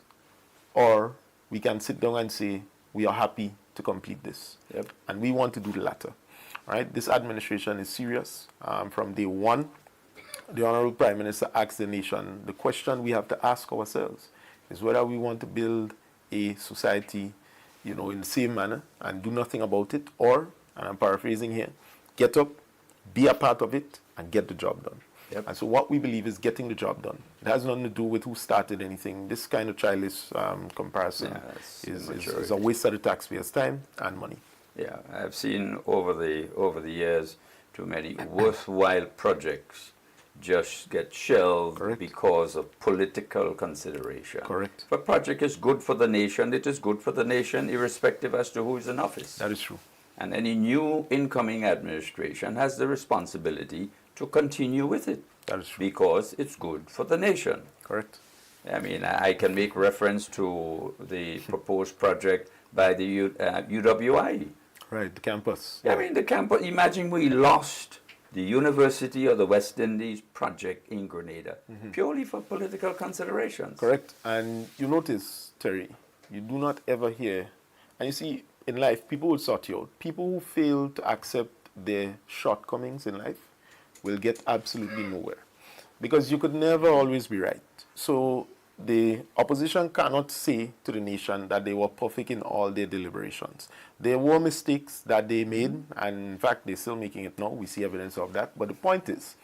or we can sit down and say we are happy to complete this. And we want to do the latter. Right? This administration is serious. From day one, the Honorable Prime Minister asked the nation, the question we have to ask ourselves is whether we want to build a society, in the same manner and do nothing about it, or, and I'm paraphrasing here, get up, be a part of it, and get the job done. And so what we believe is getting the job done. It has nothing to do with who started anything. This kind of childish comparison is a waste of the taxpayers' time and money. Yeah, I've seen over the years too many worthwhile projects just get shelved because of political consideration. Correct. If a project is good for the nation, it is good for the nation irrespective as to who is in office. That is true. And any new incoming administration has the responsibility to continue with it. That is true. Because it's good for the nation. Correct. I mean, I can make reference to the proposed project by the UWI. Right, the campus. I mean, the campus, imagine we lost the University of the West Indies project in Grenada purely for political considerations. Correct. And you notice, Terry, you do not ever hear, and you see, in life, people will sort you out. People who fail to accept their shortcomings in life will get absolutely nowhere. Because you could never always be right. So the opposition cannot say to the nation that they were perfect in all their deliberations. There were mistakes that they made, and in fact, they're still making it now. We see evidence of that. But the point is,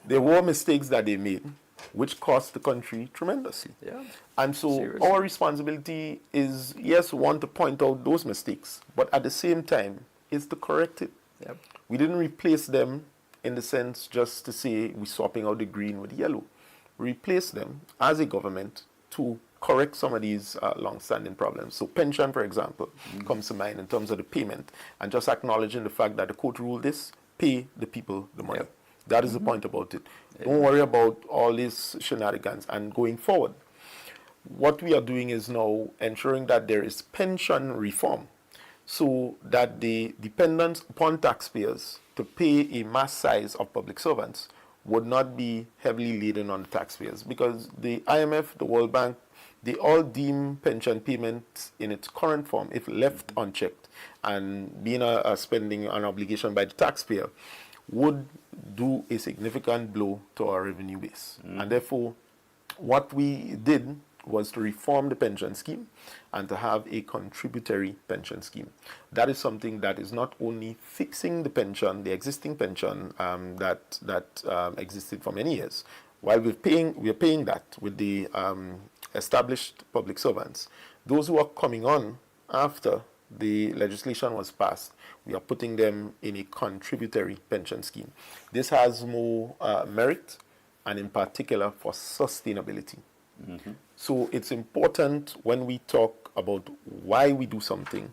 there were mistakes that they made, which cost the country tremendously. Yeah. And so Seriously. our responsibility is, yes, one, to point out those mistakes, but at the same time, is to correct it. Yep. We didn't replace them in the sense just to say we're swapping out the green with the yellow. We replaced them as a government to correct some of these long-standing problems. So pension, for example, comes to mind in terms of the payment, and just acknowledging the fact that the court ruled this, pay the people the money. Yep. That is the point about it. Don't worry about all these shenanigans. And going forward, what we are doing is now ensuring that there is pension reform, so that the dependence upon taxpayers to pay a mass size of public servants would not be heavily laden on the taxpayers. Because the IMF, the World Bank, they all deem pension payments in its current form, if left unchecked, and being a spending an obligation by the taxpayer, would do a significant blow to our revenue base. And therefore, what we did was to reform the pension scheme and to have a contributory pension scheme. That is something that is not only fixing the pension, the existing pension that existed for many years. While we are paying that with the established public servants, those who are coming on after the legislation was passed, we are putting them in a contributory pension scheme. This has more merit, and in particular for sustainability. So it's important when we talk about why we do something,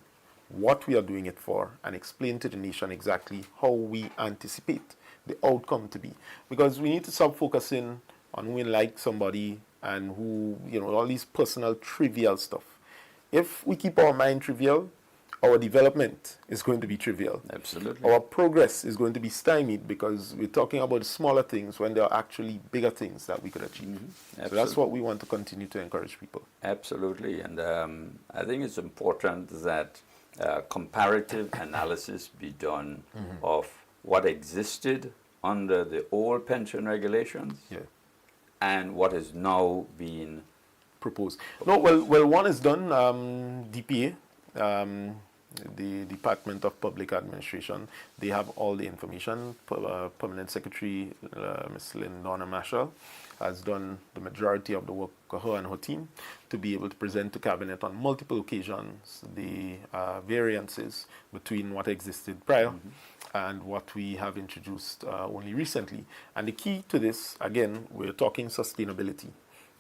what we are doing it for, and explain to the nation exactly how we anticipate the outcome to be. Because we need to stop focusing on who we like somebody and who, all these personal trivial stuff. If we keep our mind trivial, our development is going to be trivial. Absolutely. Our progress is going to be stymied because we're talking about smaller things when there are actually bigger things that we could achieve. So that's what we want to continue to encourage people. Absolutely. And I think it's important that comparative analysis be done of what existed under the old pension regulations and what is now being proposed. No, well, one is done. DPA, the Department of Public Administration, they have all the information. Permanent Secretary Ms. Lindona Marshall has done the majority of the work, her and her team, to be able to present to Cabinet on multiple occasions the variances between what existed prior and what we have introduced only recently. And the key to this, again, we're talking sustainability.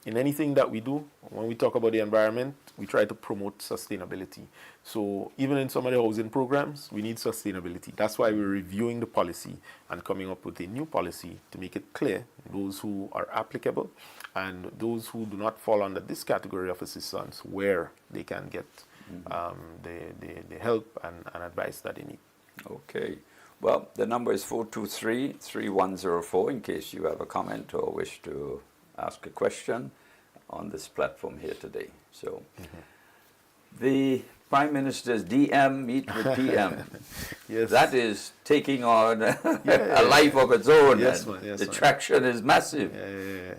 In anything that we do, when we talk about the environment, we try to promote sustainability. So even in some of the housing programs, we need sustainability. That's why we're reviewing the policy and coming up with a new policy to make it clear those who are applicable and those who do not fall under this category of assistance, where they can get the help and advice that they need. Okay. Well, the number is 423-3104 in case you have a comment or wish to ask a question on this platform here today. So the Prime Minister's DM meet with PM. Yes. That is taking on a life of its own. Yes, and man, yes, the man. traction is massive. Yeah.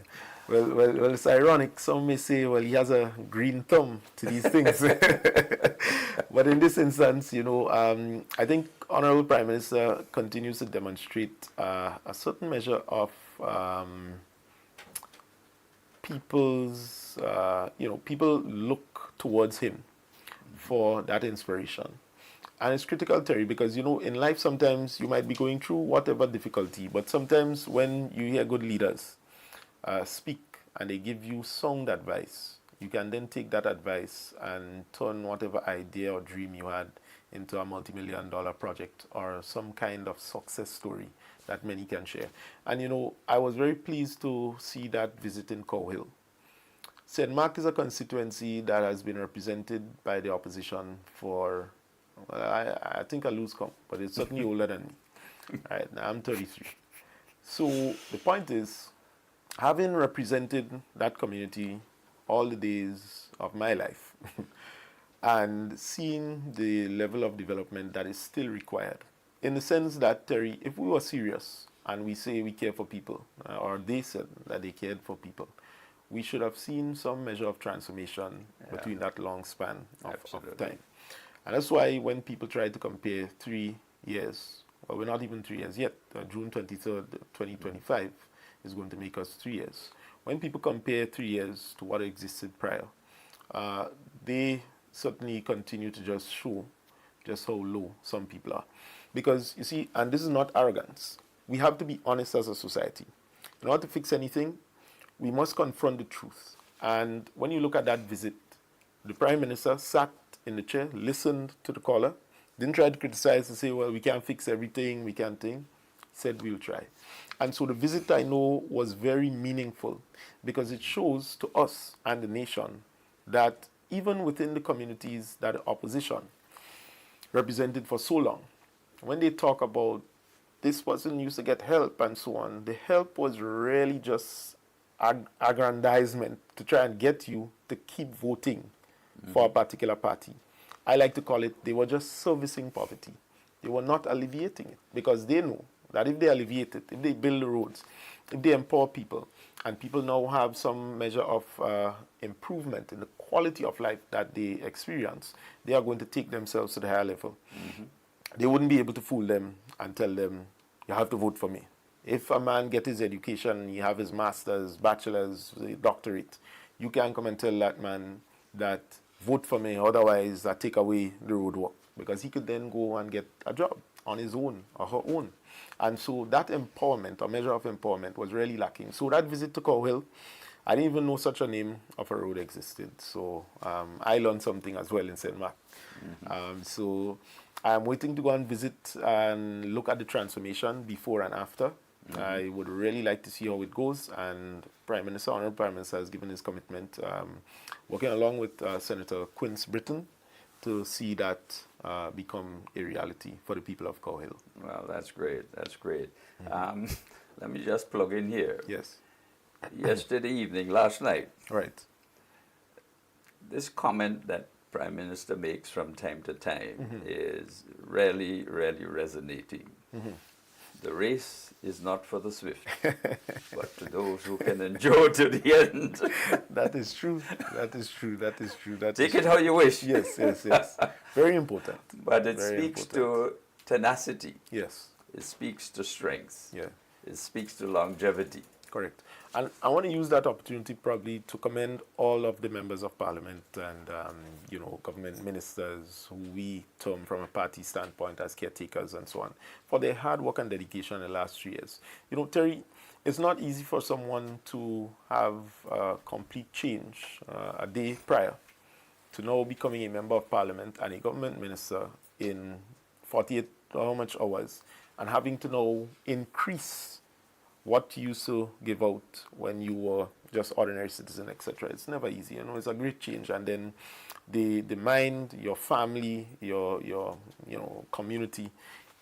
Well, it's ironic. Some may say, well, he has a green thumb to these things. But in this instance, I think Honorable Prime Minister continues to demonstrate a certain measure of people's, people look towards him for that inspiration. And it's critical, Terry, because, in life sometimes you might be going through whatever difficulty, but sometimes when you hear good leaders speak and they give you sound advice, you can then take that advice and turn whatever idea or dream you had into a multi-million-dollar project or some kind of success story that many can share. And I was very pleased to see that visit in Cow Hill. St. Mark is a constituency that has been represented by the opposition for, I think I lose count, but it's certainly older than me. Right, now I'm 33. So the point is, having represented that community all the days of my life and seeing the level of development that is still required, in the sense that, Terry, if we were serious and we say we care for people, or they said that they cared for people, we should have seen some measure of transformation between that long span of time. And that's why when people try to compare 3 years, well, we're not even 3 years yet. June 23rd, 2025 is going to make us 3 years. When people compare 3 years to what existed prior, they certainly continue to just show just how low some people are. Because, you see, and this is not arrogance, we have to be honest as a society. In order to fix anything, we must confront the truth. And when you look at that visit, the Prime Minister sat in the chair, listened to the caller, didn't try to criticize and say, well, we can't fix everything, we can't think. Said we'll try. And so the visit, I know, was very meaningful because it shows to us and the nation that even within the communities that the opposition represented for so long, when they talk about this person used to get help and so on, the help was really just aggrandizement to try and get you to keep voting for a particular party. I like to call it, they were just servicing poverty. They were not alleviating it because they know that if they alleviate it, if they build the roads, if they empower people, and people now have some measure of improvement in the quality of life that they experience, they are going to take themselves to the higher level. They wouldn't be able to fool them and tell them, you have to vote for me. If a man gets his education, he have his master's, bachelor's, doctorate, you can't come and tell that man that vote for me, otherwise I take away the road work. Because he could then go and get a job on his own or her own. And so that empowerment, or measure of empowerment, was really lacking. So that visit to Cow Hill, I didn't even know such a name of a road existed. So I learned something as well in St. Mark. So I'm waiting to go and visit and look at the transformation before and after. I would really like to see how it goes. And Honorable Prime Minister has given his commitment, working along with Senator Quince Britton, to see that become a reality for the people of Cow Hill. Well, that's great. That's great. Let me just plug in here. Yes. Yesterday evening, last night, Right. this comment that Prime Minister makes from time to time is really, really resonating. The race is not for the swift, but to those who can endure to the end. That is true. That is true. That is true. That Take is it how you wish. Yes, yes, yes. Very important. But it Very speaks important. to tenacity. Yes. It speaks to strength. Yeah. It speaks to longevity. Correct. And I want to use that opportunity probably to commend all of the members of Parliament and, government ministers who we term from a party standpoint as caretakers and so on, for their hard work and dedication in the last 3 years. You know, Terry, it's not easy for someone to have complete change a day prior to now becoming a member of Parliament and a government minister in 48 or how much hours, and having to now increase what you used to give out when you were just ordinary citizen, etc. It's never easy, it's a great change. And then the mind, your family, your community,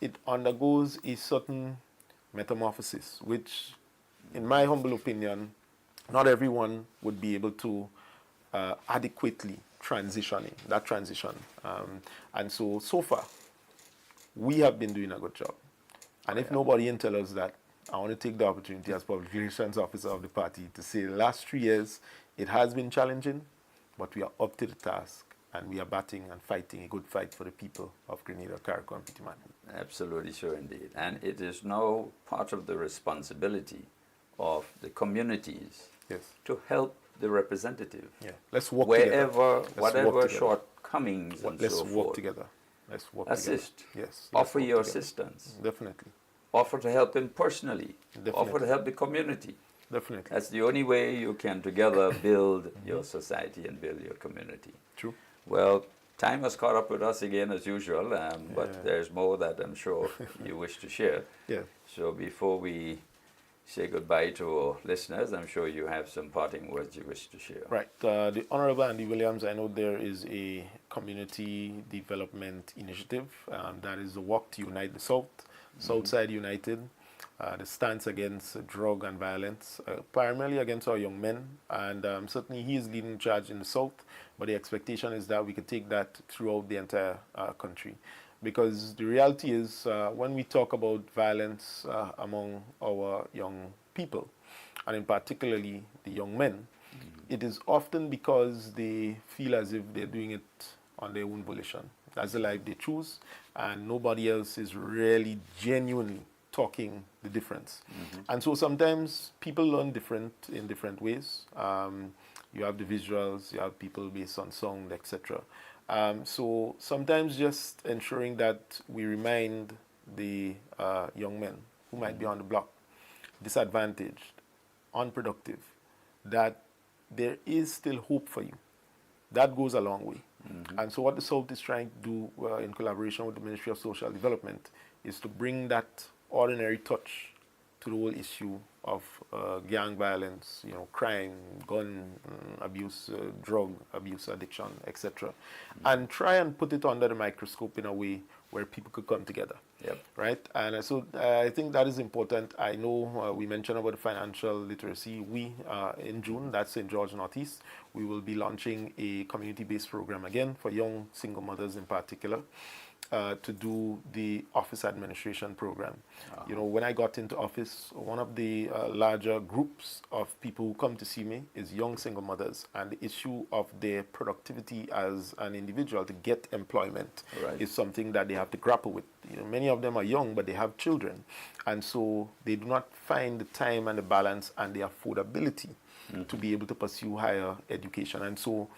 it undergoes a certain metamorphosis, which, in my humble opinion, not everyone would be able to adequately transition. And so far, we have been doing a good job. And if nobody can tell us that, I want to take the opportunity as Public Relations Officer of the party to say the last 3 years, it has been challenging, but we are up to the task and we are batting and fighting a good fight for the people of Grenada, Carriacou, and Petit Martin. Absolutely sure indeed. And it is now part of the responsibility of the communities to help the representative. Yeah. Let's work together. together. Whatever shortcomings and let's so work forth. together. Let's work Assist. together. Yes. Offer work your together. assistance. Definitely. Offer to help him personally. Definitely. Offer to help the community. Definitely. That's the only way you can together build your society and build your community. True. Well, time has caught up with us again as usual, but there's more that I'm sure you wish to share. Yeah. So before we say goodbye to our listeners, I'm sure you have some parting words you wish to share. Right. The Honorable Andy Williams, I know there is a community development initiative, that is the Walk to Unite the South, Southside United, the stance against drug and violence, primarily against our young men, and certainly he is leading charge in the South, but the expectation is that we could take that throughout the entire country. Because the reality is, when we talk about violence among our young people, and in particularly the young men, it is often because they feel as if they're doing it on their own volition. That's the life they choose, and nobody else is really genuinely talking the difference. And so sometimes people learn different in different ways. You have the visuals, you have people based on sound, etc. So sometimes just ensuring that we remind the young men who might be on the block, disadvantaged, unproductive, that there is still hope for you. That goes a long way. And so what the South is trying to do in collaboration with the Ministry of Social Development is to bring that ordinary touch to the whole issue of gang violence, crime, gun abuse, drug abuse, addiction, etc. And try and put it under the microscope in a way where people could come together. Right? And so I think that is important. I know we mentioned about the financial literacy. We, in June, that's in George Northeast, we will be launching a community-based program again for young single mothers in particular. To do the office administration program. When I got into office, one of the larger groups of people who come to see me is young single mothers, and the issue of their productivity as an individual to get employment is something that they have to grapple with. Many of them are young, but they have children, and so they do not find the time and the balance and the affordability to be able to pursue higher education. And so,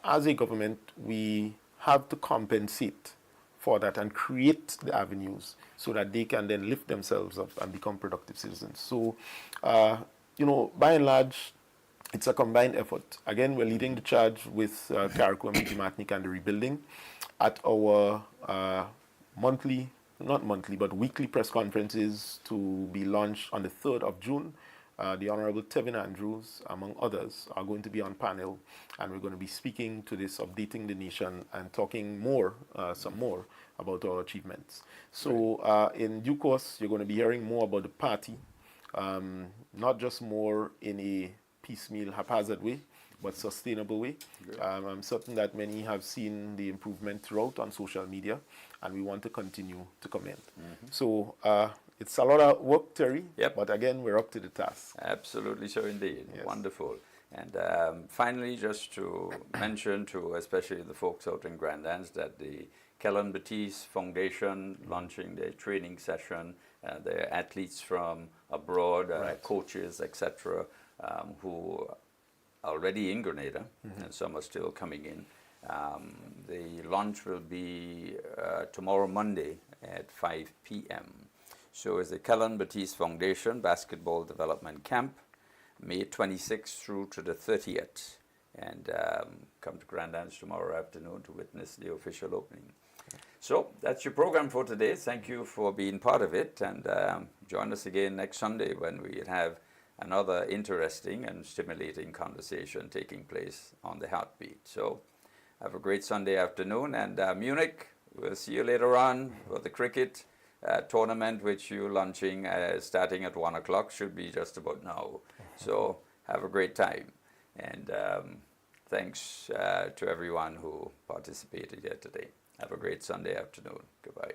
as a government, we have to compensate for that and create the avenues so that they can then lift themselves up and become productive citizens. So, by and large, it's a combined effort. Again, we're leading the charge with Carrico and P.T. Martinique and the rebuilding at our weekly press conferences to be launched on the 3rd of June. The Honorable Tevin Andrews, among others, are going to be on panel, and we're going to be speaking to this, updating the nation, and talking some more about our achievements. So in due course, you're going to be hearing more about the party, not just more in a piecemeal, haphazard way, but sustainable way. I'm certain that many have seen the improvement throughout on social media, and we want to continue to comment. So it's a lot of work, Terry, but again, we're up to the task. Absolutely so indeed. Yes. Wonderful. And finally, just to mention to especially the folks out in Grand Anse that the Kellen Batiste Foundation launching their training session, their athletes from abroad, coaches, etc., who are already in Grenada, and some are still coming in. The launch will be tomorrow, Monday, at 5 p.m. So it's the Kellen Batiste Foundation Basketball Development Camp, May 26th through to the 30th. And come to Grand Anse tomorrow afternoon to witness the official opening. So that's your program for today. Thank you for being part of it. And join us again next Sunday when we have another interesting and stimulating conversation taking place on the Heartbeat. So have a great Sunday afternoon. And Munich, we'll see you later on for the cricket tournament, which you're launching starting at 1 o'clock, should be just about now. So have a great time. And thanks to everyone who participated here today. Have a great Sunday afternoon. Goodbye.